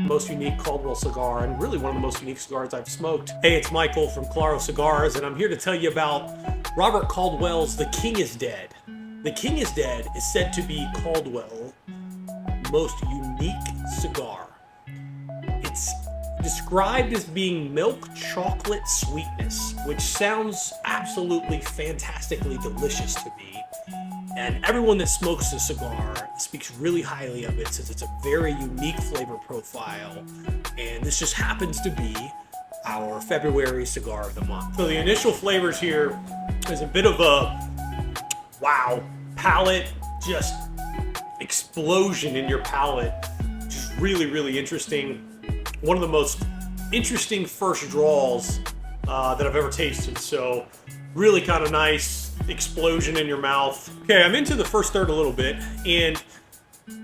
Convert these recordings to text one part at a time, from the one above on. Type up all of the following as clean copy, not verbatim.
most unique Caldwell cigar, and really one of the most unique cigars I've smoked. Hey, it's Michael from Claro Cigars, and I'm here to tell you about Robert Caldwell's The King is Dead. The King is Dead is said to be Caldwell's most unique cigar. It's described as being milk chocolate sweetness, which sounds absolutely fantastically delicious to me. And everyone that smokes the cigar speaks really highly of it, says it's a very unique flavor profile. And this just happens to be our February cigar of the month. So the initial flavors here is a bit of a wow palate, just explosion in your palate. Just really, really interesting. One of the most interesting first draws that I've ever tasted. So really kind of nice explosion in your mouth. Okay, I'm into the first third a little bit, and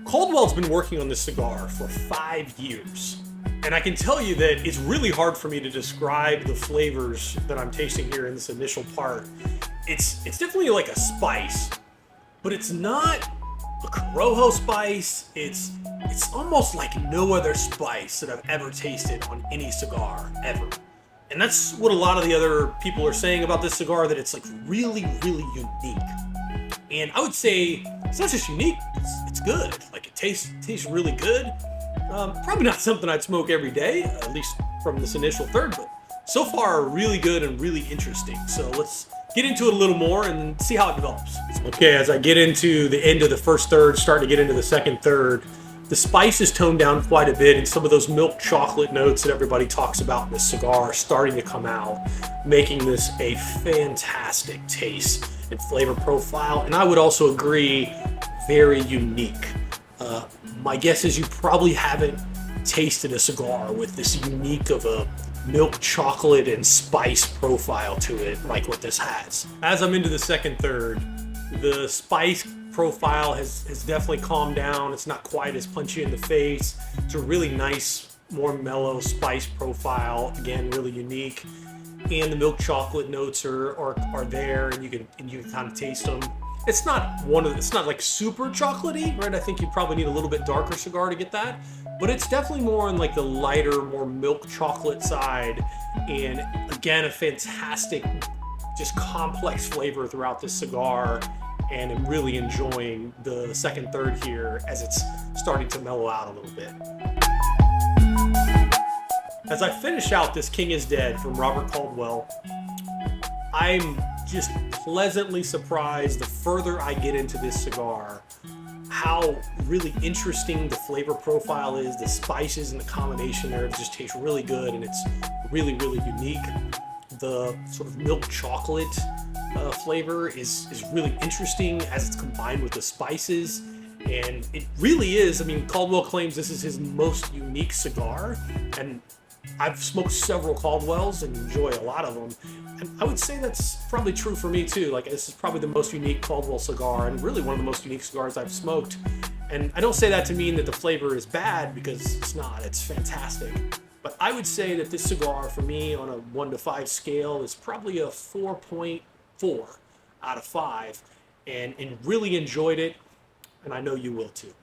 Caldwell's been working on this cigar for 5 years. And I can tell you that it's really hard for me to describe the flavors that I'm tasting here in this initial part. It's definitely like a spice, but it's not a Corojo spice. It's almost like no other spice that I've ever tasted on any cigar, ever. And that's what a lot of the other people are saying about this cigar, that it's like really, really unique. And I would say it's not just unique, it's good. Like it tastes really good. Probably not something I'd smoke every day, at least from this initial third, but so far really good and really interesting. So let's get into it a little more and see how it develops. Okay, as I get into the end of the first third, starting to get into the second third, the spice is toned down quite a bit, and some of those milk chocolate notes that everybody talks about in this cigar are starting to come out, making this a fantastic taste and flavor profile. And I would also agree, very unique. My guess is you probably haven't tasted a cigar with this unique of a milk chocolate and spice profile to it like what this has. As I'm into the second third, the spice profile has definitely calmed down. It's not quite as punchy in the face. It's a really nice, more mellow spice profile. Again, really unique. And the milk chocolate notes are there, and you can kind of taste them. It's not like super chocolatey, right? I think you probably need a little bit darker cigar to get that, but it's definitely more on like the lighter, more milk chocolate side. And again, a fantastic, just complex flavor throughout this cigar. And I'm really enjoying the second third here as it's starting to mellow out a little bit. As I finish out this King is Dead from Robert Caldwell, I'm just pleasantly surprised the further I get into this cigar, how really interesting the flavor profile is. The spices and the combination there just tastes really good, and it's really, really unique. The sort of milk chocolate flavor is really interesting as it's combined with the spices, and it really is. I mean, Caldwell claims this is his most unique cigar, and I've smoked several Caldwells and enjoy a lot of them, and I would say that's probably true for me too. Like, this is probably the most unique Caldwell cigar, and really one of the most unique cigars I've smoked. And I don't say that to mean that the flavor is bad, because it's not. It's fantastic. But I would say that this cigar, for me, on a 1 to 5 scale, is probably a 4.4 out of 5, and really enjoyed it, and I know you will too.